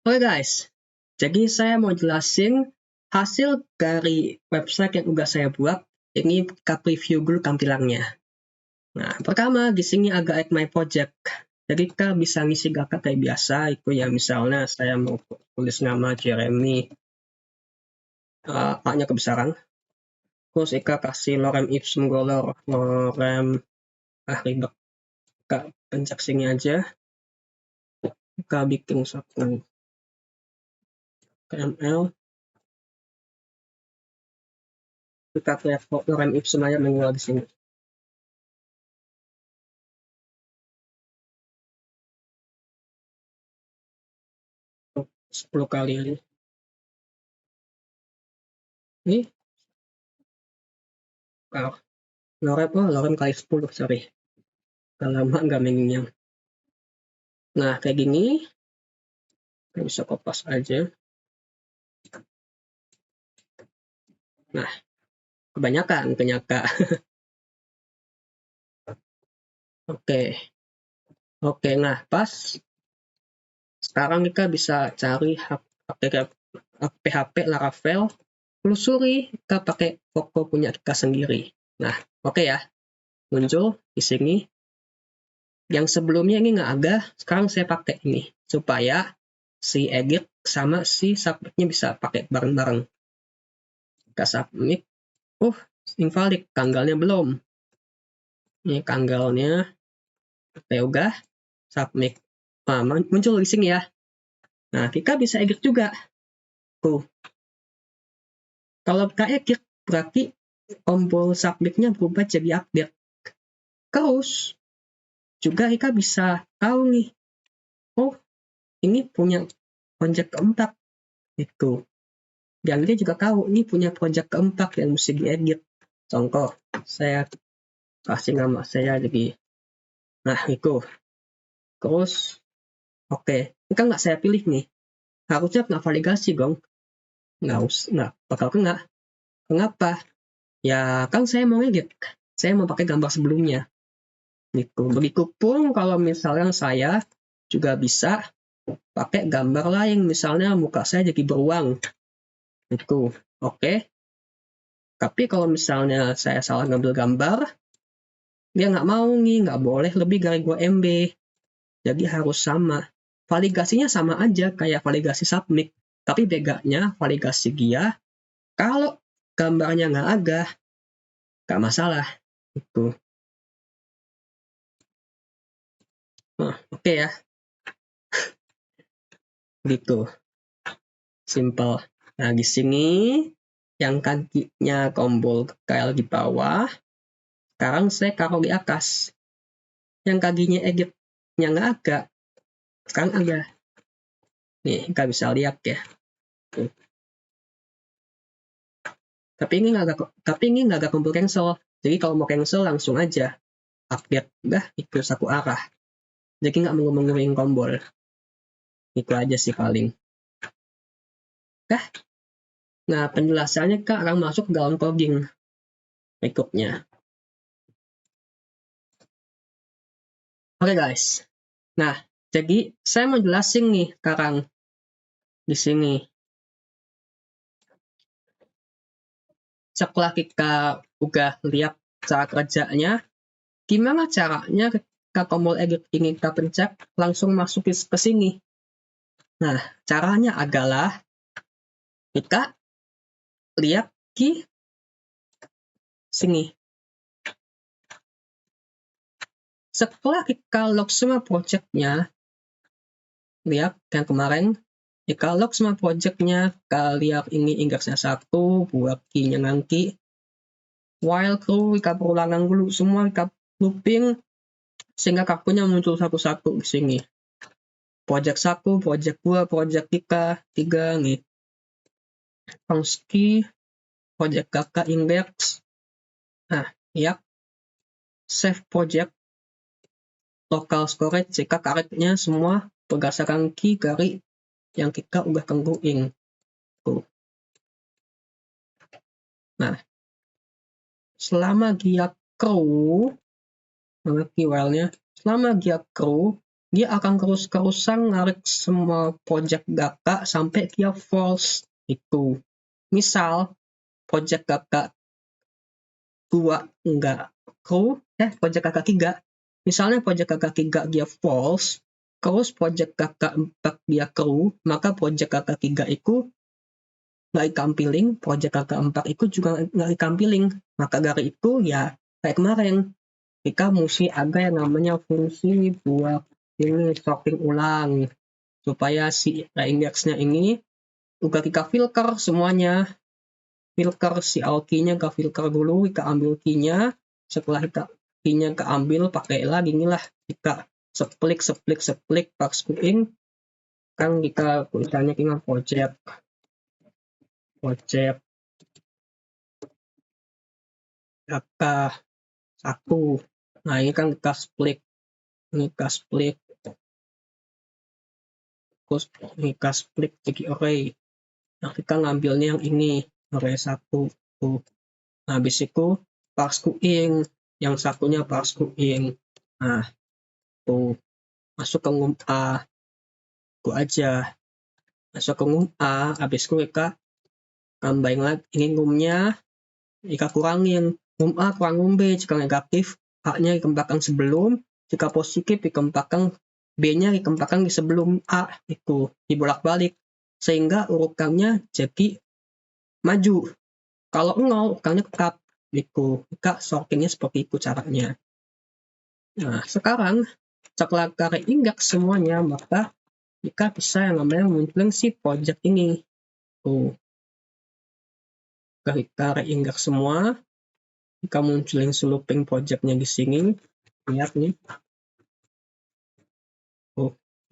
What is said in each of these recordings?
Oke guys, jadi saya mau jelasin hasil dari website yang udah saya buat. Ini kita preview dulu tampilannya. Nah, pertama di sini agak add my project. Jadi kita bisa ngisi data kayak biasa. Itu ya misalnya saya mau tulis nama Jeremy, A-nya kebesaran. Terus Ika kasih lorem ipsum dollar, lorem, ribet. Kita pencet sini aja. Kita bikin satu HTML. Kita lihat lorem ipsum aja manual di sini. Oh, 10 kali ini. Ini lorem kali 10, sorry. Kalau lama nggak mengenyang. Nah, kayak gini. Kita bisa kopas aja. Nah, kebanyakan penyaka. Oke. Oke, nah pas. Sekarang kita bisa cari PHP Laravel. Telusuri, kita pakai Poco punya kita sendiri. Nah, oke ya. Muncul di sini. Yang sebelumnya ini nggak ada, sekarang saya pakai ini. Supaya si edit sama si submit-nya bisa pakai bareng-bareng. Kita submit. Invalid, tanggalnya belum. Ini tanggalnya. Oke, udah. Submit. Nah, muncul di sini ya. Nah, kita bisa edit juga. Tuh. Kalau kita edit, berarti tombol submit-nya berubah jadi update. Terus, juga kita bisa tahu nih. Oh, ini punya project keempat. Itu. Dan dia juga tahu, ini punya project keempat yang mesti diedit. Contoh, saya kasih nama saya jadi. Nah, itu. Terus, oke. Ini kan nggak saya pilih nih. Harusnya kena validasi dong. Nggak bakal kena. Kenapa? Ya kan saya mau edit. Saya mau pakai gambar sebelumnya. Gitu. Begitupun kalau misalnya saya juga bisa pakai gambar lain. Misalnya muka saya jadi beruang. Itu. Oke. Tapi kalau misalnya saya salah ngambil gambar, dia nggak mau nih, nggak boleh lebih dari 2 MB. Jadi harus sama. Validasinya sama aja kayak validasi submit. Tapi bedanya validasi dia, kalau gambarnya nggak ada, nggak masalah. Itu. Nah, oke ya. Gitu. Simple. Nah, di sini yang kakinya tombol kekal di bawah. Sekarang saya taruh di atas. Yang kakinya editnya nggak ada. Sekarang ada. Nih, nggak bisa lihat ya. Tuh. Tapi ini nggak ada tombol cancel. Jadi kalau mau cancel langsung aja update. Udah, itu satu arah. Jadi nggak menguring tombol. Itu aja sih paling. Nah, penjelasannya Kak akan masuk dalam coding berikutnya. Oke guys. Nah, jadi saya mau jelasin nih sekarang di sini. Setelah kita udah lihat cara kerjanya, gimana caranya ketika tombol edit ini kita pencet langsung masuk ke sini. Nah, caranya adalah kita lihat di sini. Setelah kita log semua projectnya, lihat yang kemarin, kita log semua projectnya, kita lihat ini indeksnya 1, buat key-nya nanti. While true, kita berulangan dulu semua, kita looping, sehingga kartunya muncul satu-satu di sini. Project 1, project 2, project 3 nih. Key, project kakak index. Nah, ya. Save project. Local storage, jika karetnya semua berdasarkan key dari yang kita udah tentuin. Tuh. Nah, selama dia crew, mana keywordnya? Selama dia crew, dia akan terus-terusan narik semua project kakak sampai dia false itu. Misal project kakak 2 enggak true, project kakak 3. Misalnya project kakak 3 dia false, terus project kakak 4 dia true, maka project kakak 3 itu nggak ikampiling, project kakak 4 itu juga nggak ikampiling. Maka dari itu ya kayak kemarin, kita mesti ada yang namanya fungsi buat ini sorting ulang supaya si indexnya ini udah kita filter semuanya, filter si key-nya ke filter dulu, kita ambil key-nya, setelah kita key-nya keambil pakai lagi inilah kita split pas queuing kan kita tulisannya kita project data 1. Nah ini kan kita split terus kita split jadi array. Nah kita ngambilnya yang ini array 1 tuh. Nah habis itu parse queuing, yang satunya parse queuing. Nah tuh masuk ke ngum A, itu aja masuk ke ngum A, habis itu kita tambahin lagi ini ngumnya, jika kurangin ngum A kurang ngum B, jika negatif A-nya dikembangkan sebelum, jika positif dikembangkan B-nya dikembangkan di sebelum A, itu dibolak-balik sehingga urutannya jadi maju. Kalau 0 urutannya tetap itu. Jika sortingnya seperti itu caranya. Nah sekarang setelah kita index semuanya, maka kita bisa yang namanya munculin si project ini. Tuh kita reindex semua, kita munculin si looping projectnya di sini. Lihat nih,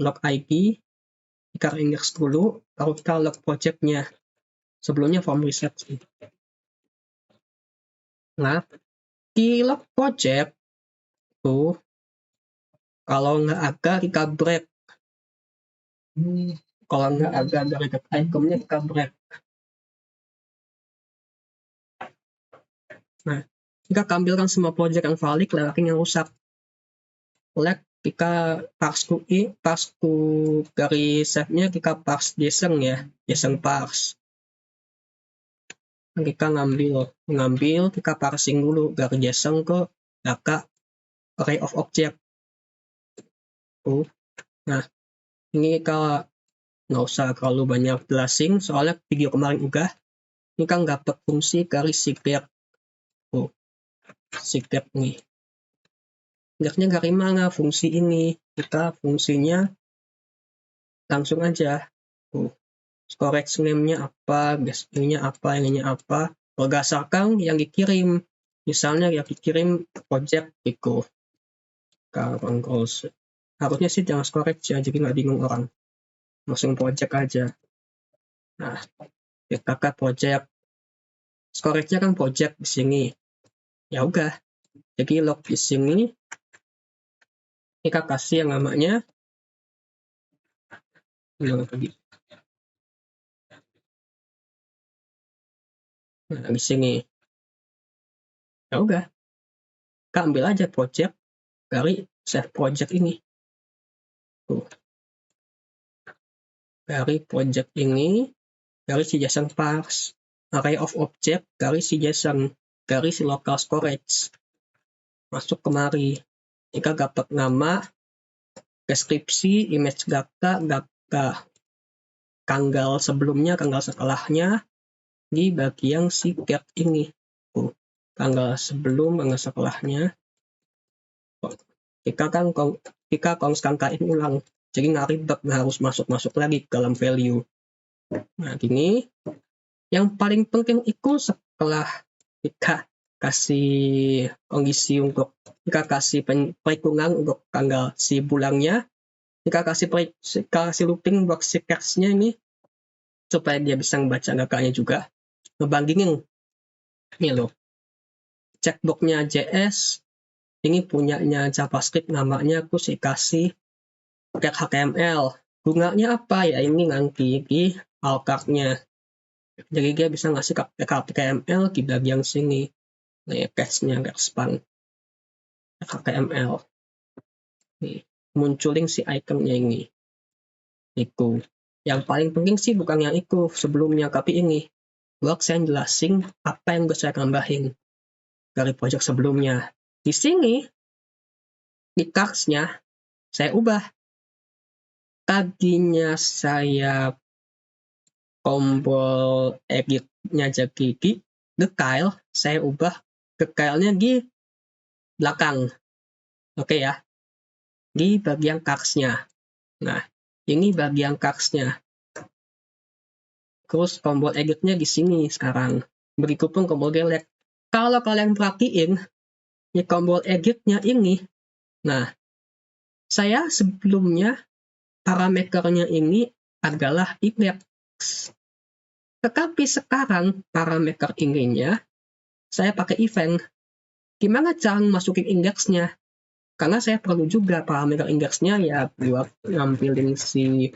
log IP, kita reindex dulu, baru kita log projectnya. Sebelumnya form reset sih. Nah, di log project tuh, kalau nggak ada kita break. Kalau nggak ada dari itemnya kita break. Nah, kita tampilkan semua project yang valid, lewakin yang rusak. Kita parse dari save-nya kita parse JSON ya, JSON parse. Kita ngambil kita parsing dulu dari JSON ke data array of object. Nah, ini kita nggak usah terlalu banyak jelasin, soalnya video kemarin juga. Ini kan dapat fungsi dari secret. Secret nih. Secretnya dari mana fungsi ini? Kita fungsinya langsung aja. Storage name-nya apa, guest-nya apa, ininya apa, berdasarkan yang dikirim. Misalnya yang dikirim project itu. Harusnya sih jangan storage ya, jadi nggak bingung orang. Langsung project aja. Nah, kita ke project. Storage-nya kan project di sini. Ya udah. Jadi log di sini. Kita kasih yang namanya. Nah, di sini. Ya udah. Kita ambil aja project dari save project ini. Tuh. Dari project ini, dari si JSON parse, array of object, dari si JSON, dari si local storage. Masuk kemari. Jika dapat nama, deskripsi, image data, tanggal sebelumnya, tanggal setelahnya, di bagian si get ini. Tanggal sebelum, tanggal setelahnya. Jika konstan kain ulang, jadi nggak ribet, harus masuk lagi ke dalam value. Nah gini, yang paling penting itu setelah kita kasih kondisi untuk kita kasih perhitungan untuk tanggal si bulannya, kita kasih looping buat si text-nya ini supaya dia bisa membaca datanya juga, ngebandingin ini loh, checkbox-nya JS ini punyanya JavaScript, namanya aku sih kasih tag HTML. Gunanya apa ya, ini nanti di alt-nya. Jadi dia bisa ngasih tag HTML di bagian sini. Nah, text-nya expand HTML. Nih. munculin si ikonnya ini. Itu. Yang paling penting sih bukan yang itu sebelumnya, tapi ini. Buat saya jelasin apa yang saya tambahin dari project sebelumnya. Di sini, di cards-nya, saya ubah. Tadinya saya tombol edit-nya jadi detail, saya ubah detailnya di belakang. Oke ya, di bagian cards-nya. Nah, ini bagian cards-nya. Terus tombol edit-nya di sini sekarang. Begitupun tombol delete. Kalau kalian perhatiin, di tombol edit-nya ini, nah, saya sebelumnya parameternya ini adalah index. Tetapi sekarang parameter ininya saya pakai event. Gimana cara masukin indeksnya? Karena saya perlu juga parameter indeksnya ya buat ngambilin si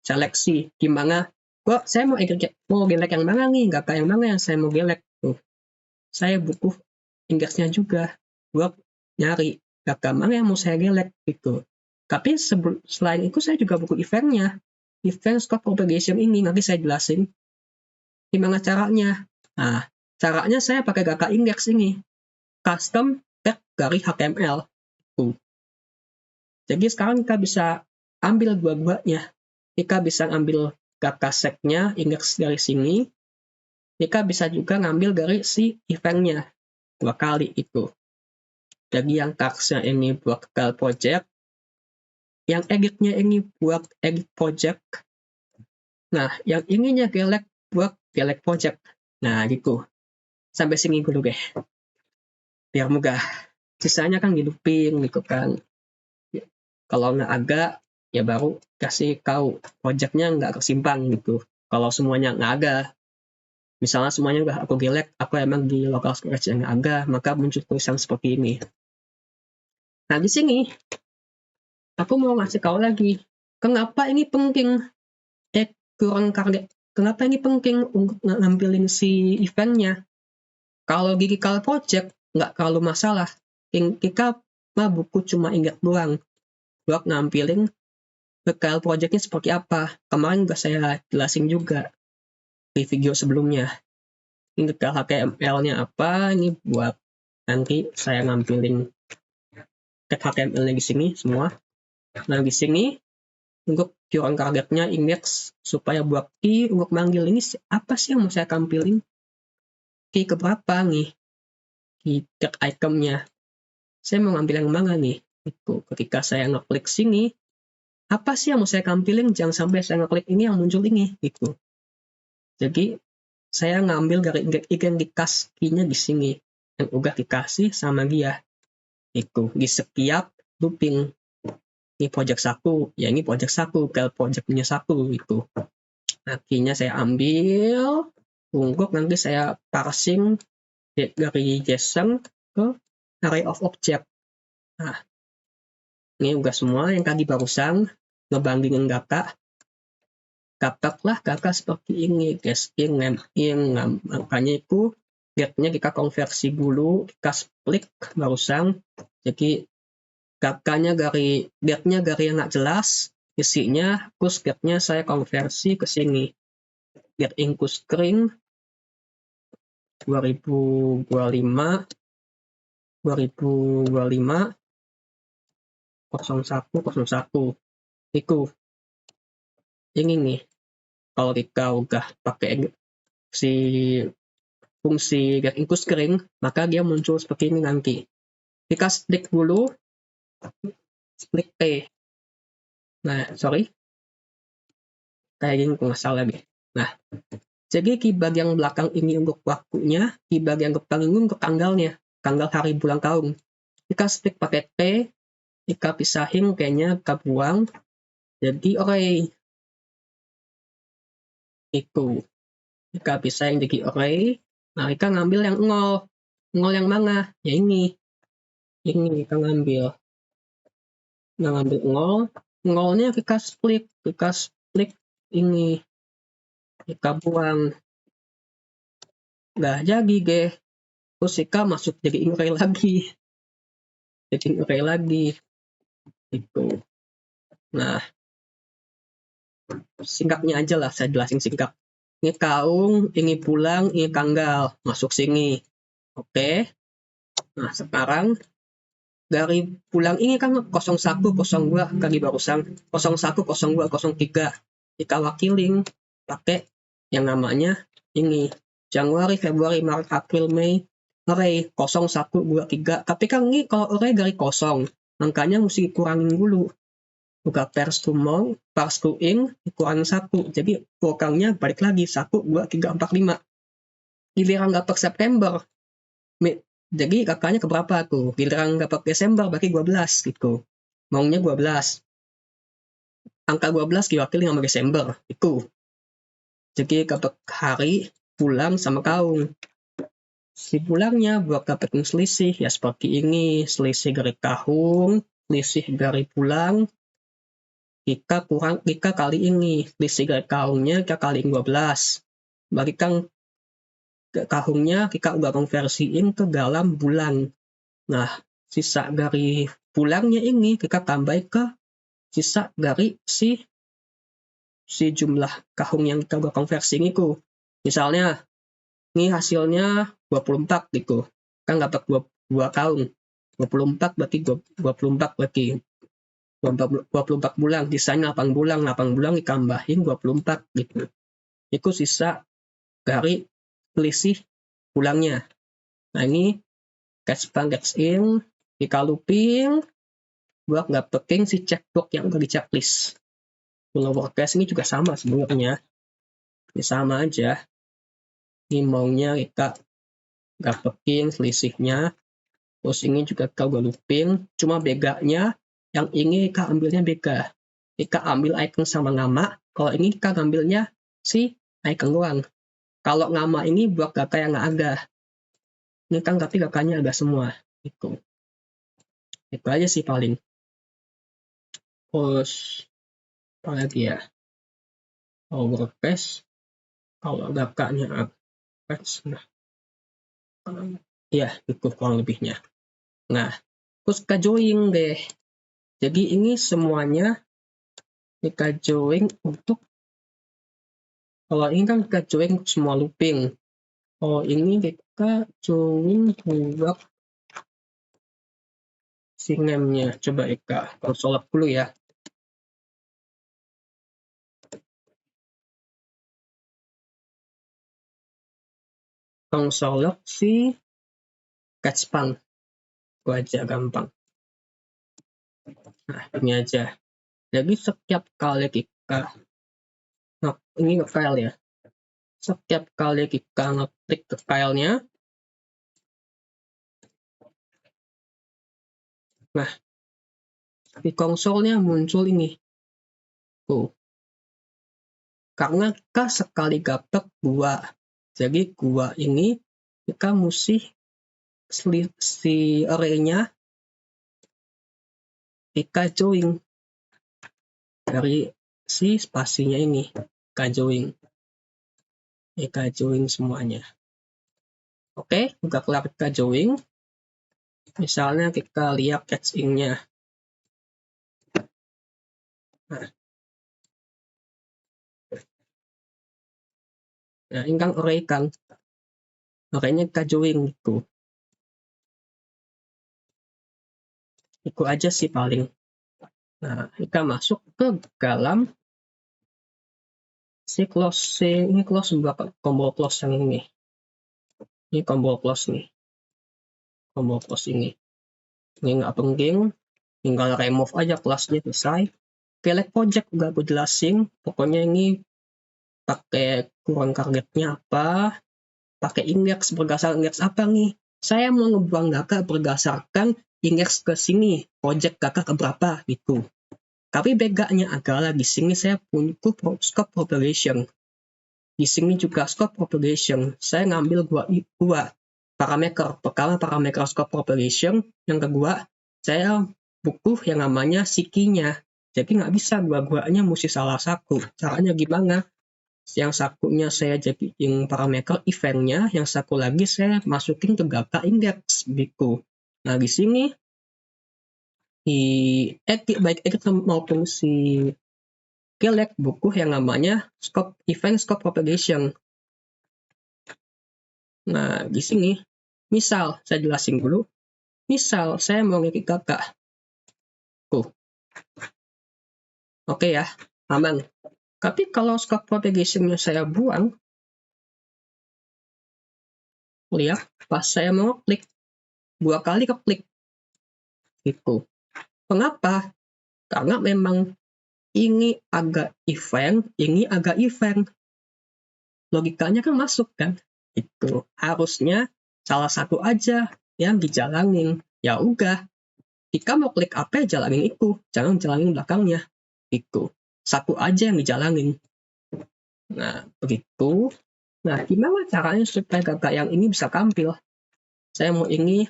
seleksi. Gimana? Saya mau gelek yang mana nih? Nggak kayak yang mana yang saya mau gelek tuh. Saya butuh indeksnya juga buat nyari data mana yang mau saya gelek gitu. Tapi selain itu saya juga butuh eventnya. Event scope propagation ini nanti saya jelasin gimana caranya. Nah, caranya saya pakai data index ini. Custom tag dari HTML. Tuh. Jadi sekarang kita bisa ambil dua-duanya. Kita bisa ambil data set-nya, index dari sini. Kita bisa juga ngambil dari si event-nya. 2 kali itu. Jadi yang tagsnya ini buat file project. Yang edit-nya ini buat edit project. Nah, yang ininya gelek buat gelek project. Nah, gitu. Sampai sini dulu deh. Biar mudah. Sisanya kan di looping gitu kan. Kalau nggak ada, ya baru kasih tahu projectnya nggak kesimpan gitu. Kalau semuanya nggak ada, misalnya semuanya udah aku gelek, aku emang di local storage yang nggak ada, maka muncul tulisan seperti ini. Nah di sini, aku mau ngasih tahu lagi, kenapa ini penting? Kurang kaget. Kenapa ini penting untuk ngambilin si eventnya? Kalau di local project nggak terlalu masalah. Kita mah buku cuma ingat doang buat ngambilin file projectnya seperti apa. Kemarin udah saya jelasin juga di video sebelumnya. Ini file HTML-nya apa, ini buat nanti saya ngambilin tag HTML-nya di sini semua. Nah, di sini untuk current targetnya index supaya buat key untuk manggil ini apa sih yang mau saya tampilin? Key keberapa nih? Key tag itemnya. Saya mau ngambil yang mana nih? Itu ketika saya ngeklik sini, apa sih yang mau saya tampilin? Jangan sampai saya ngeklik ini yang muncul ini gitu. Jadi saya ngambil dari identitas key-nya di sini yang udah dikasih sama dia. Itu di setiap looping. Ini project 1, ya ini project 1, file project-nya 1 itu. Nah, key-nya saya ambil, untuk nanti saya parsing dari JSON ke array of object. Nah, ini udah semua yang tadi barusan ngebandingin data. Dapatlah data seperti ini, guys, name in. Nah, makanya itu date-nya kita konversi dulu, kita split barusan. Jadi datanya dari date-nya dari yang nggak jelas, isinya, terus date-nya saya konversi ke sini. Get into string 2025 0101 itu ini nih. Kalau kita udah pakai si fungsi get into string, maka dia muncul seperti ini nanti. Kita split dulu, split T. Nah, sorry. Kayak gini nggak salah deh. Nah, jadi di bagian belakang ini untuk waktunya, di bagian depan ini untuk tanggalnya, tanggal hari bulan tahun. Kita split pakai T, kita pisahin kayaknya kita buang, jadi array. Itu. Kita pisahin jadi array, nah kita ngambil yang 0. 0 yang mana? Ya ini. Ini kita ngambil. Nah, ngambil 0. 0-nya kita split ini. Kita buang. Nggak jadi deh. Terus kita masuk jadi array lagi. Jadi array lagi. Itu. Nah, singkatnya aja lah, saya jelasin singkat. Ini kaung, ini pulang, ini tanggal, masuk sini. Oke. Nah, sekarang dari pulang ini kan 01, 02 kali barusan, 01, 02, 03. Kita wakilin pakai yang namanya ini. Januari, Februari, Maret, April, Mei, array 01, 2, 3. Tapi kan ini kalau array dari kosong, angkanya mesti kurangin dulu. Buka pairs to month, pairs to in, dikurangin 1. Jadi kurangnya balik lagi 1, 2, 3, 4, 5. Giliran nggak per September, jadi kakaknya keberapa tuh? Giliran dapat Desember berarti 12 gitu. Maunya 12. Angka 12 diwakili sama Desember itu. Jadi dapat hari, bulan sama tahun. Si bulannya buat dapetin selisih ya seperti ini, selisih dari tahun, selisih dari bulan, kita kali ini, selisih dari tahunnya kita kali 12. Berarti kan tahunnya kita udah konversiin ke dalam bulan. Nah, sisa dari bulannya ini kita tambah ke sisa dari si jumlah tahun yang kita udah konversi itu. Misalnya, ini hasilnya 24 gitu. Kan dapat 2 tahun. 24 berarti 24 berarti 24 bulan, sisanya 8 bulan, 8 bulan ditambahin 24 gitu. Itu sisa dari selisih bulannya. Nah ini catch pan catch in, kita looping buat dapetin si checkbox yang udah di checklist. Kalau WordPress ini juga sama sebenarnya. Ini sama aja. Ini maunya kita dapetin selisihnya. Terus ini juga kita udah looping. Cuma bedanya yang ini kita ambilnya beda. Kita ambil icon sama nama. Kalau ini kita ambilnya si icon doang. Kalau nama ini buat data yang nggak ada. Ini kan tapi datanya ada semua. Itu aja sih paling. Terus apa lagi ya? Kalau WordPress, kalau datanya nah, ya itu kurang lebihnya. Nah, terus kita join deh. Jadi ini semuanya kita join untuk, kalau ini kan kita join semua looping. Kalau ini kita join buat si name-nya. Coba kita console dulu ya. Console si catchpan. Itu aja gampang. Nah, ini aja. Jadi setiap kali kita, nah ini file ya. Setiap kali kita ngeklik ke filenya, nah di konsolnya muncul ini. Tuh. Karena kita sekali dapat 2. Jadi 2 ini kita mesti si array-nya kita join dari si spasinya ini. Kita join semuanya. Oke, udah kelar kita join. Misalnya kita lihat catch in-nya. Nah, ini kan array kan. Array-nya kita join gitu. Itu aja sih paling. Nah, kita masuk ke dalam si close. Ini close berapa? Combo close yang ini. Ini combo close nih. Combo close ini. Ini nggak penting. Tinggal remove aja kelasnya, selesai. Select project udah aku jelasin. Pokoknya ini pakai kurang targetnya apa. Pakai index, berdasarkan index apa nih. Saya mau ngebuang data berdasarkan index ke sini. Project kakak keberapa gitu. Tapi bedanya adalah di sini saya punya scope propagation. Di sini juga scope propagation. Saya ngambil dua parameter. Pertama parameter scope propagation. Yang kedua saya butuh yang namanya sikinya. Jadi nggak bisa dua-duanya mesti salah satu. Caranya gimana? Yang satunya saya jadiin parameter eventnya, yang satu lagi saya masukin ke data index gitu. Nah di sini baik editor maupun si Gilek buku yang namanya event scope propagation. Nah, di sini, misal saya jelasin dulu. Misal saya mau ngeklik kakak. Oke ya, aman. Tapi kalau scope propagation-nya saya buang, lihat pas saya mau klik, 2 kali keklik. Gitu. Mengapa? Karena memang ini agak event, ini agak event. Logikanya kan masuk kan? Itu harusnya salah satu aja yang dijalanin. Ya udah, jika mau klik apa ya jalanin itu, jangan jalanin belakangnya. Itu satu aja yang dijalanin. Nah, begitu. Nah, gimana caranya supaya gagak yang ini bisa tampil? Saya mau ini,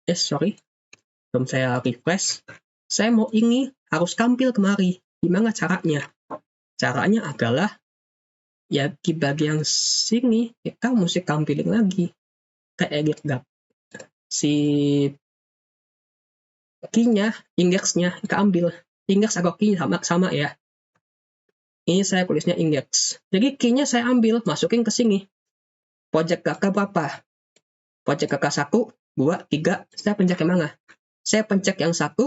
belum saya refresh. Saya mau ini harus tampil kemari. Gimana caranya? Caranya adalah ya di bagian sini kita mesti tampilin lagi ke edit gap. Si key-nya, index-nya kita ambil. Index atau key sama ya. Ini saya tulisnya index. Jadi key-nya saya ambil, masukin ke sini. Project kakak berapa? Project kakak 1, 2, 3. Saya pencet yang mana? Saya pencet yang 1,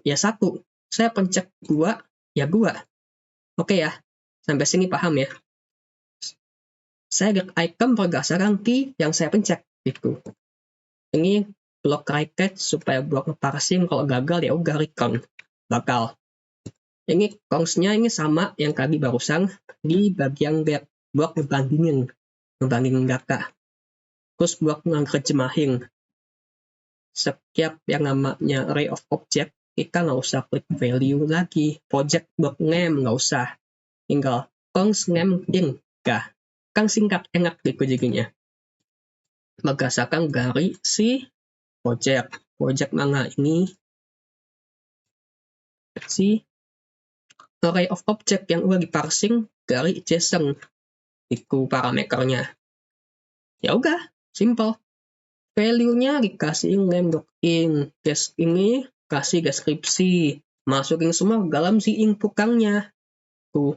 ya 1. Saya pencet 2, ya 2. Oke ya, sampai sini paham ya? Saya get item berdasarkan key yang saya pencet. Gitu. Ini blok raket supaya blok parsing kalau gagal ya udah recount. Bakal. Ini counts-nya ini sama yang tadi barusan di bagian blok ngebandingin data. Terus blok ngerjemahin. Setiap yang namanya array of object, kita nggak usah klik value lagi. Project blok name nggak usah. Tinggal const name in. Kan singkat enak gitu jadinya. Berdasarkan dari si project. Project mana ini? Si array of object yang udah diparsing dari JSON. Itu parameternya. Ya udah, simple. Value-nya dikasih name.in. Ini kasih deskripsi. Masukin semua ke dalam si input-nya. Tuh,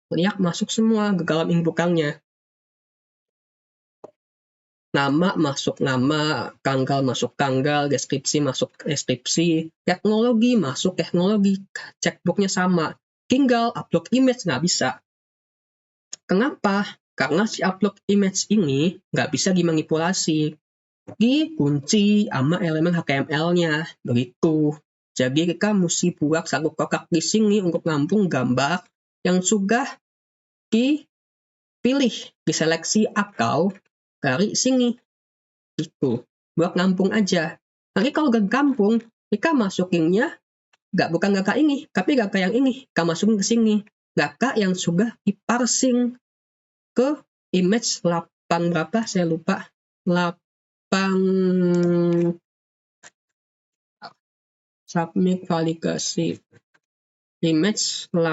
lihat masuk semua ke dalam input-nya. Nama masuk nama, tanggal masuk tanggal, deskripsi masuk deskripsi, teknologi masuk teknologi, checkbox-nya sama. Tinggal upload image nggak bisa. Kenapa? Karena si upload image ini nggak bisa dimanipulasi. Dikunci sama elemen HTML-nya. Begitu. Jadi kita mesti buat satu kotak di sini untuk nampung gambar yang sudah dipilih, diseleksi atau dari sini. Itu. Buat nampung aja. Nanti kalau gak kampung, kita masukinnya bukan gak ini, tapi gak yang ini. Kita masukin ke sini. Gak yang sudah diparsing ke image 8 berapa? Saya lupa. 8 submit validasi image 8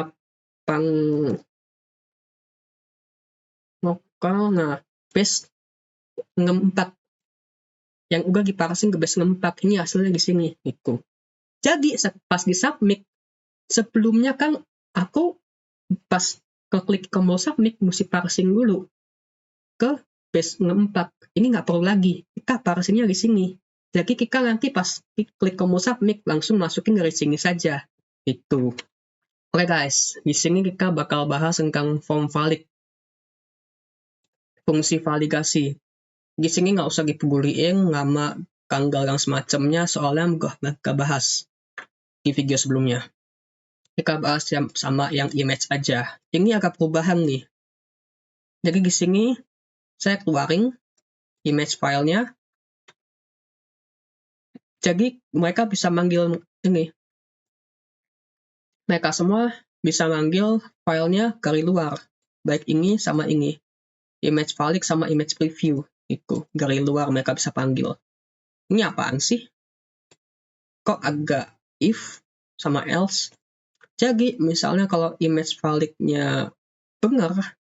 lokal. Nah, base 4 yang udah diparsing ke base 4 ini hasilnya di sini itu. Jadi pas di submit sebelumnya kan aku pas klik tombol submit mesti parsing dulu ke base 4. Ini nggak perlu lagi, kita parsingnya di sini. Jadi kita nanti pas klik tombol submit langsung masukin dari sini saja. Itu. Oke guys, di sini kita bakal bahas tentang form valid. Fungsi validasi. Di sini nggak usah dipeduliin nama tanggal yang semacamnya, soalnya nggak bahas di video sebelumnya. Kita bahas yang sama yang image aja. Ini agak perubahan nih. Jadi di sini saya keluarin image filenya. Jadi mereka bisa manggil ini. Mereka semua bisa manggil filenya dari luar. Baik ini sama ini. Image valid sama image preview. Itu dari luar mereka bisa panggil. Ini apaan sih? Kok agak if sama else? Jadi misalnya kalau image validnya benar,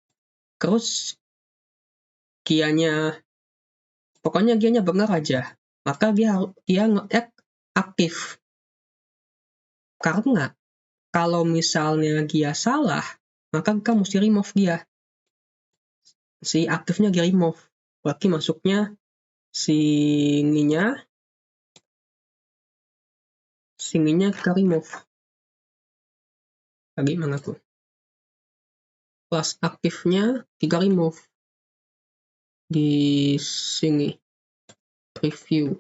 terus pokoknya dianya benar aja, maka dia nge-add aktif. Karena kalau misalnya dia salah, maka kita mesti remove dia. Si aktifnya dia remove. Berarti masuknya singinya kita remove. Bagaimana tuh? Plus aktifnya kita remove. Di sini. Preview.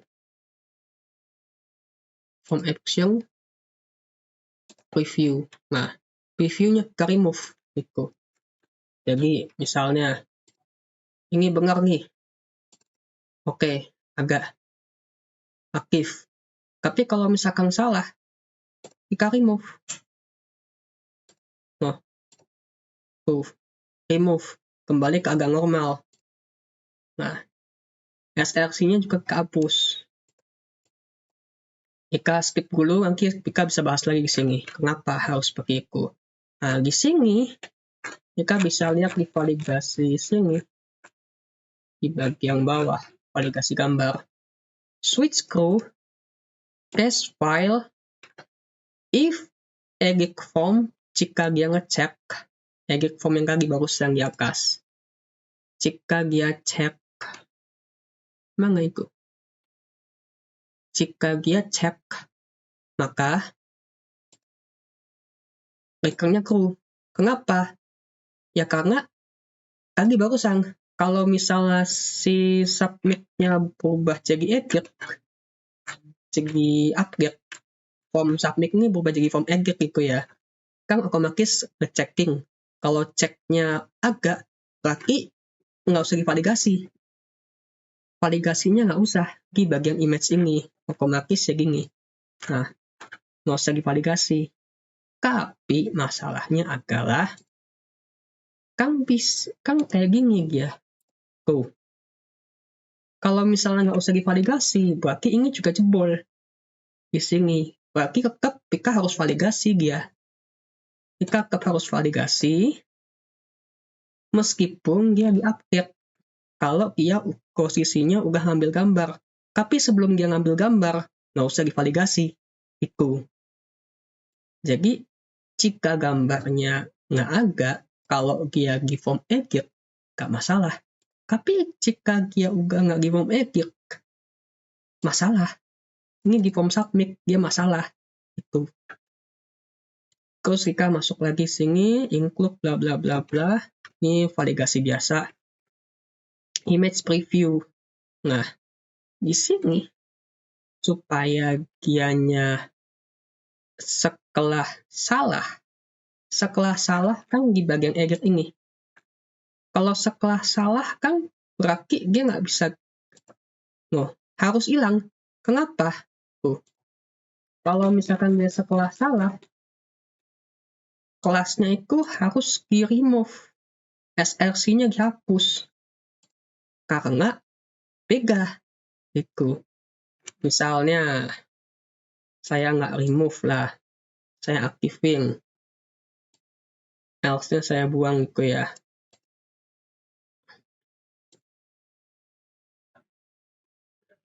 From action. Preview. Nah, previewnya kita remove. Gitu. Jadi, misalnya, ini benar nih. Oke, agak aktif. Tapi kalau misalkan salah, kita remove. Nah, tuh, remove. Kembali ke agak normal. Nah, SRC-nya juga kehapus. Jika skip dulu, nanti kita bisa bahas lagi di sini. Kenapa harus seperti itu? Nah, di sini, kita bisa lihat di validasi sini. Di bagian bawah, validasi gambar. Switch crew, test file, if edit form, jika dia ngecek, edit form yang tadi barusan di atas. Jika dia cek, mana itu? Jika dia cek, maka recurnya crew. Kenapa? Ya karena tadi barusan, kalau misalnya si submit-nya berubah jadi edit, jadi update, form submit ini berubah jadi form edit gitu ya, kan otomatis ngechecking. Kalau ceknya agak, berarti nggak usah divalidasi. Validasinya nggak usah di bagian image ini, otomatis ya gini. Nah, nggak usah divalidasi. Tapi masalahnya adalah kan kayak gini ya. Tuh. Kalau misalnya nggak usah divalidasi, berarti ini juga jebol di sini. Berarti tetap kita harus validasi dia. Kita tetap harus validasi meskipun dia di-update. Kalau dia posisinya udah ngambil gambar. Tapi sebelum dia ngambil gambar, nggak usah divalidasi. Itu. Jadi, jika gambarnya nggak ada, kalau dia di form edit, nggak masalah. Tapi jika dia udah nggak di form edit, masalah. Ini di form submit, dia masalah. Itu. Terus kita masuk lagi sini, include bla bla bla bla. Ini validasi biasa. Image preview. Nah, di sini supaya dianya setelah salah kan di bagian edit ini. Kalau setelah salah kan berarti dia nggak bisa, harus hilang. Kenapa? Tuh. Kalau misalkan dia setelah salah, kelasnya itu harus di remove, SRC-nya dihapus. Karena beda itu. Misalnya saya nggak remove lah, saya aktifin, else-nya saya buang gitu ya.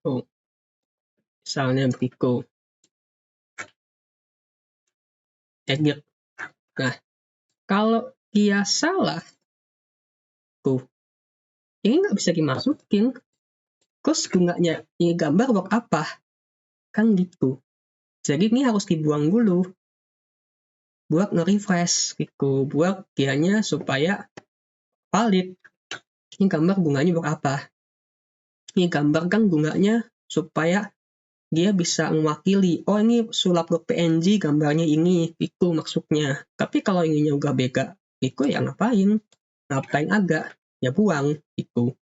Tuh. Misalnya begitu. Edit. Nah, kalau dia salah, tuh, ini nggak bisa dimasukin. Terus gunanya ini gambar buat apa? Kan gitu. Jadi ini harus dibuang dulu. Buat nge-refresh gitu. Buat dianya supaya valid. Ini gambar bunganya buat apa? Ini gambar kan bunganya supaya dia bisa mewakili. Oh ini sulap.png gambarnya ini. Itu maksudnya. Tapi kalau ininya udah beda. Itu ya ngapain? Ngapain agak? Ya buang. Itu.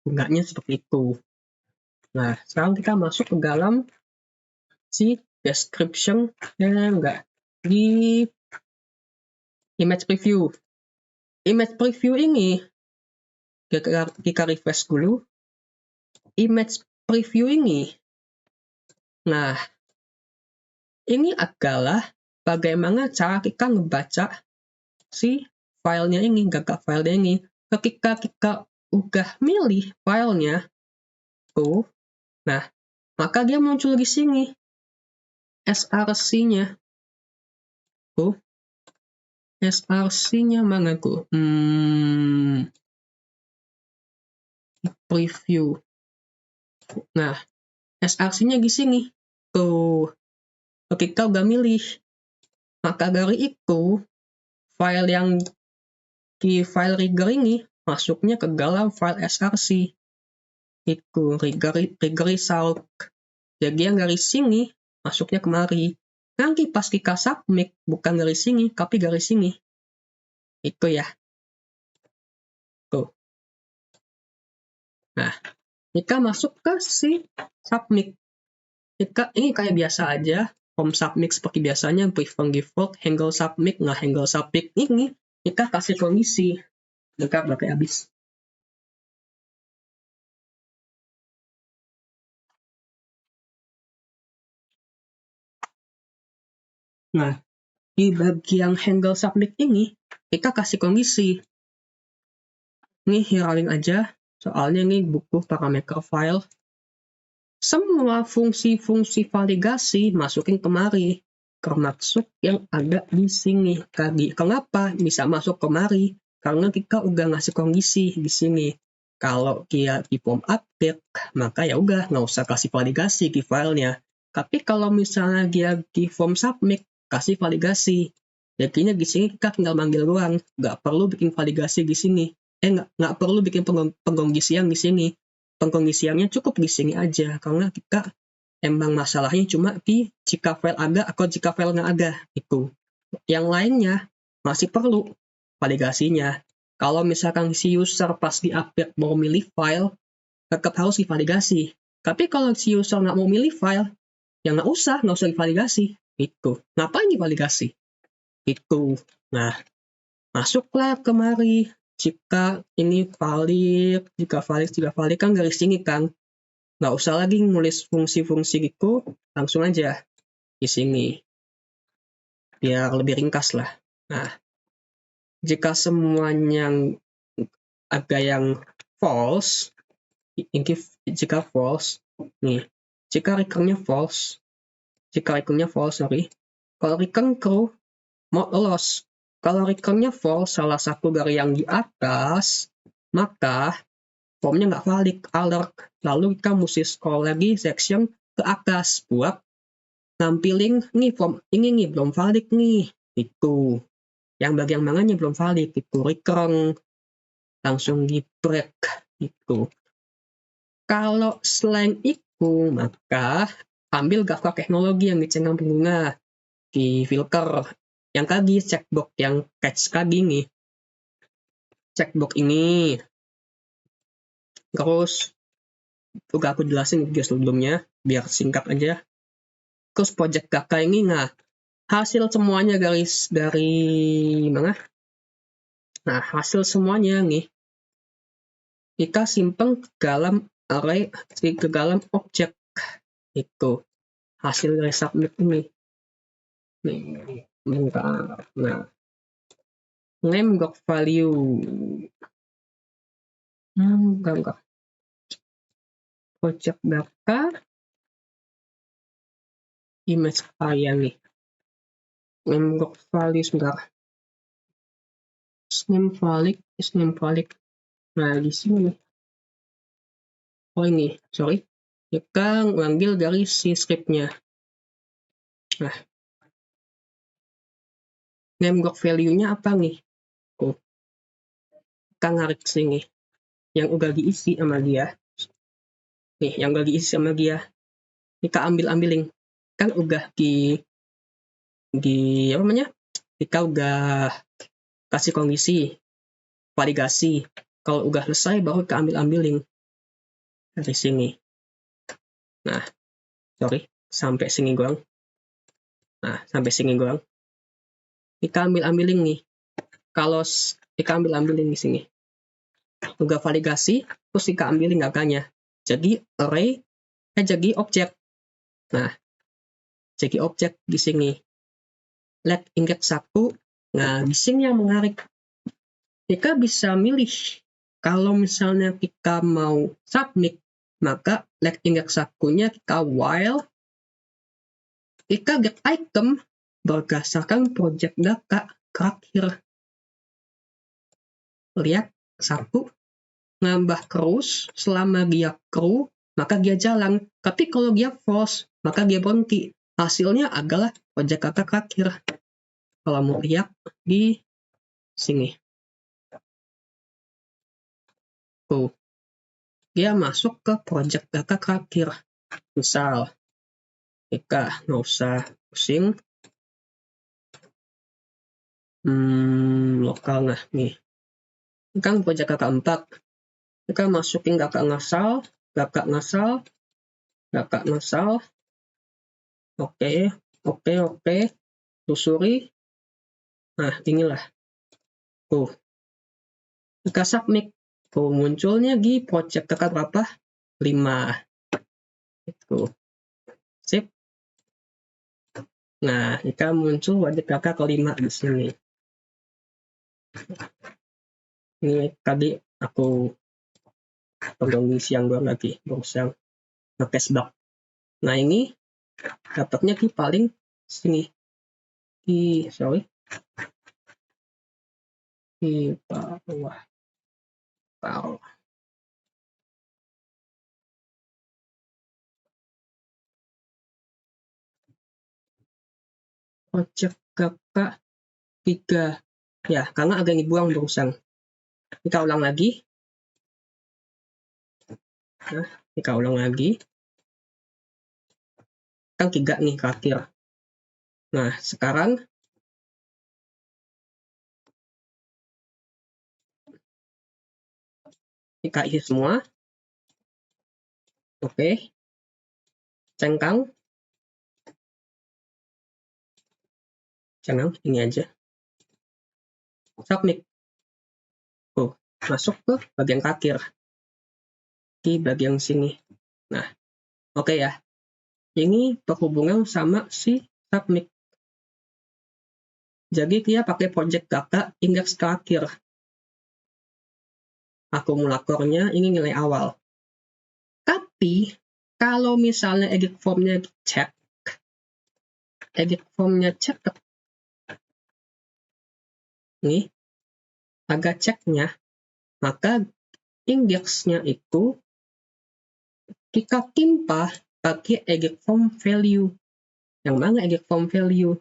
Bunganya seperti itu. Nah, sekarang kita masuk ke dalam si description di image preview. Image preview ini kita refresh dulu. Image preview ini. Nah, ini adalah bagaimana cara kita ngebaca si filenya ini, gagak filenya ini. Ketika kita udah milih filenya, tuh, nah, maka dia muncul di sini. src-nya. src-nya mana ku? Preview. Nah, src-nya di sini. Tuh, kita udah milih. Maka dari itu, file yang di file rigger ini masuknya ke dalam file src. Itu rigger result. Jadi yang dari sini masuknya kemari. Nanti pas kita submit, bukan dari sini, tapi dari sini. Itu ya. Tuh. Nah, kita masuk ke si submit. Ini kayak biasa aja. Form submit seperti biasanya, prefer default, handle submit. Nah, handle submit ini kita kasih kondisi. Dekat pakai habis. Nah, di bagian handle submit ini, kita kasih kondisi. Ini hiraling aja, soalnya ini butuh parameter file. Semua fungsi-fungsi validasi masukin kemari, termasuk yang ada di sini. Kenapa bisa masuk kemari? Karena kita udah ngasih kondisi di sini. Kalau dia di form update, maka ya udah nggak usah kasih validasi di filenya. Tapi kalau misalnya dia di form submit, kasih validasi. Jadinya di sini kita tinggal manggil doang, nggak perlu bikin validasi di sini. Nggak perlu bikin pengkondisian di sini. Pengkondisiannya cukup di sini aja, karena kita emang masalahnya cuma di jika file ada atau jika file nggak ada itu. Yang lainnya masih perlu validasinya. Kalau misalkan si user pas di-update mau milih file, tetap harus divalidasi. Tapi kalau si user nggak mau milih file, ya nggak usah divalidasi. Itu. Ngapain divalidasi? Itu. Nah, masuklah kemari. Jika ini valid, jika valid kan garis sini kan. Nggak usah lagi nulis fungsi-fungsi gitu, langsung aja di sini. Biar lebih ringkas lah. Nah, jika semuanya ada yang false, jika false, nih, jika recurnya false, kalau recurn true, mode loss. Kalau recurnya false, salah satu dari yang di atas, maka formnya nggak valid, alert. Lalu kita mesti scroll lagi section ke atas buat nampilin nih form ini nih belum valid nih. Itu. Yang bagian mananya belum valid, itu recurn. Langsung di break. Itu. Kalau selain itu, maka ambil daftar teknologi yang dicengkam pengguna di filter. Yang tadi checkbox yang catch tadi nih. Checkbox ini. Terus udah aku jelasin video sebelumnya biar singkat aja. Terus project Gaka ini, nah hasil semuanya dari mana? Nah hasil semuanya nih kita simpan ke dalam array, ke dalam objek itu hasil dari submit ini. Nih, bentar. Nah, name got value. Enggak. Project Gaka image saya nih. Name got value sebentar. Name valid. Nah, di sini nih. Oh ini, sorry. Kita ngambil dari si scriptnya. Nah, name got value-nya apa nih? Kita ngarik sini. Yang udah diisi sama dia. Nih, yang udah diisi sama dia. Kita ambil-ambilin. Kan udah di apa namanya? Kita udah kasih kondisi, validasi. Kalau udah selesai baru kita ambil-ambilin dari sini. Nah, sorry, sampai sini doang. Nah, sampai sini doang. Kita ambil-ambilin nih. Kalau kita ambil-ambilin di sini. Udah validasi, terus kita ambilin angkanya. Jadi array, jadi objek. Nah, jadi objek di sini. Let index 1. Nah, di sini yang menarik. Kita bisa milih. Kalau misalnya kita mau submit, maka let index 1-nya kita while Jika get item berdasarkan project data terakhir. Lihat, 1, nambah terus selama dia crew, maka dia jalan. Tapi kalau dia false, maka dia berhenti. Hasilnya adalah project data terakhir. Kalau mau lihat di sini. Tuh. Dia masuk ke project data terakhir. Misal, jika nggak usah pusing. Lokal nah nih. Ini kan project data 4. Kita masukin data ngasal. Oke. Telusuri. Nah, inilah. Tuh. Kita submit. Tuh, munculnya di project data berapa? 5. Itu. Sip. Nah, jika muncul wajib data kelima di sini. Ini tadi aku pegang yang baru lagi, barusan ngetes bug. Nah, ini dapatnya di paling sini. Di bawah. Project data 3. Ya, karena agak dibuang barusan. Kita ulang lagi. Nah, kita ulang lagi. Kan 3 nih terakhir. Nah, sekarang kita isi semua. Oke. Cengkang ini aja. Submit. Tuh, masuk ke bagian terakhir. Di bagian sini. Nah, oke ya. Ini berhubungan sama si submit. Jadi dia pakai project data indeks terakhir. Akumulatornya ini nilai awal. Tapi kalau misalnya edit formnya cek, nih, agak ceknya, maka indeksnya itu kita timpa pakai edit form value. Yang mana edit form value?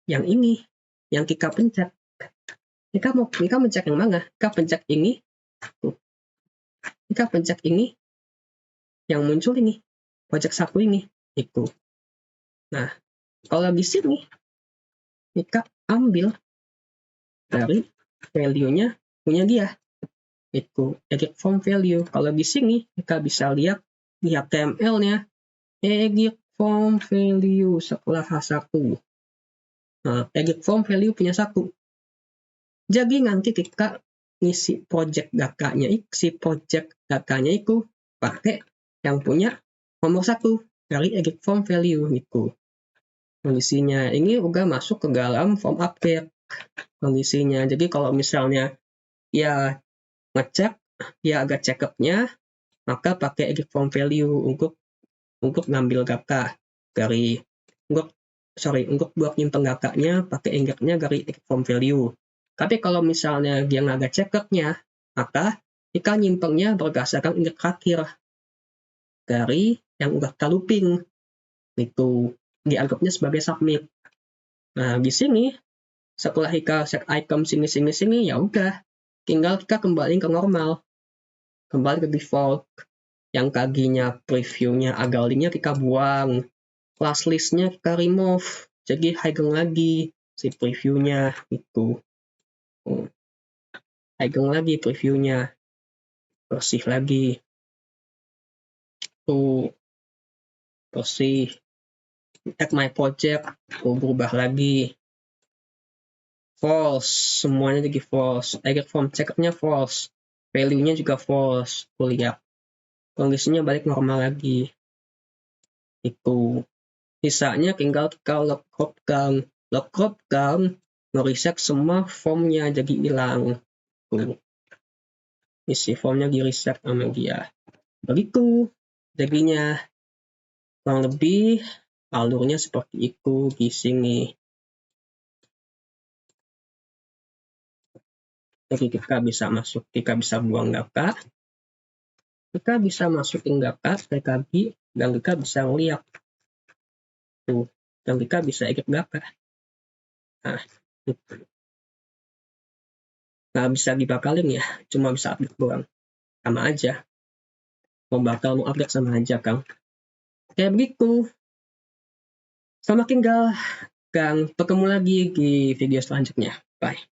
Yang ini, yang kita pencet. Kita mencet yang mana? Kita pencet ini. Kita pencet ini. Yang muncul ini. Project 1 ini. Itu. Nah, kalau di sini, kita ambil dari value-nya punya dia. Itu edit form value. Kalau di sini, kita bisa lihat di HTML-nya. Edit form value setelah H1. Nah, edit form value punya 1. Jadi nanti kita ngisi project datanya itu pakai yang punya nomor 1 dari edit form value itu. Kondisinya ini udah masuk ke dalam form update kondisinya. Jadi kalau misalnya ya ngecek, ya agak check-up-nya, maka pakai edit form value untuk ngambil data dari untuk buat nyimpen datanya pakai indexnya dari edit form value. Tapi kalau misalnya dia nggak ada check-up-nya, maka kita nyimpennya berdasarkan indeks terakhir dari yang udah kita looping. Itu dianggapnya sebagai submit. Nah, di sini setelah kita set item sini ya udah, tinggal kita kembali ke normal. Kembali ke default. Yang tadinya previewnya agak linknya kita buang. Class list-nya kita remove. Jadi hidden lagi si previewnya itu. Hidden lagi previewnya. Bersih lagi. Tuh. Bersih. Add my project. Berubah lagi. False. Semuanya jadi false. Edit form check-up-nya false. Value-nya juga false. Tuh lihat. Kondisinya balik normal lagi. Itu. Sisanya tinggal kita log drop down, nge-reset semua formnya jadi hilang. Tuh. Isi formnya di-reset sama dia. Begitu jadinya kurang lebih alurnya seperti itu di sini. Jadi kita bisa buang data, kita bisa masukin data sekali lagi, dan kita bisa lihat tuh, dan kita bisa edit data. Nah, gitu. Nah, bisa dibakalin ya, cuma bisa update doang, sama aja. Mau bakal mau update sama aja, Kang. Kayak begitu. Selamat tinggal, Kang. Ketemu lagi di video selanjutnya. Bye.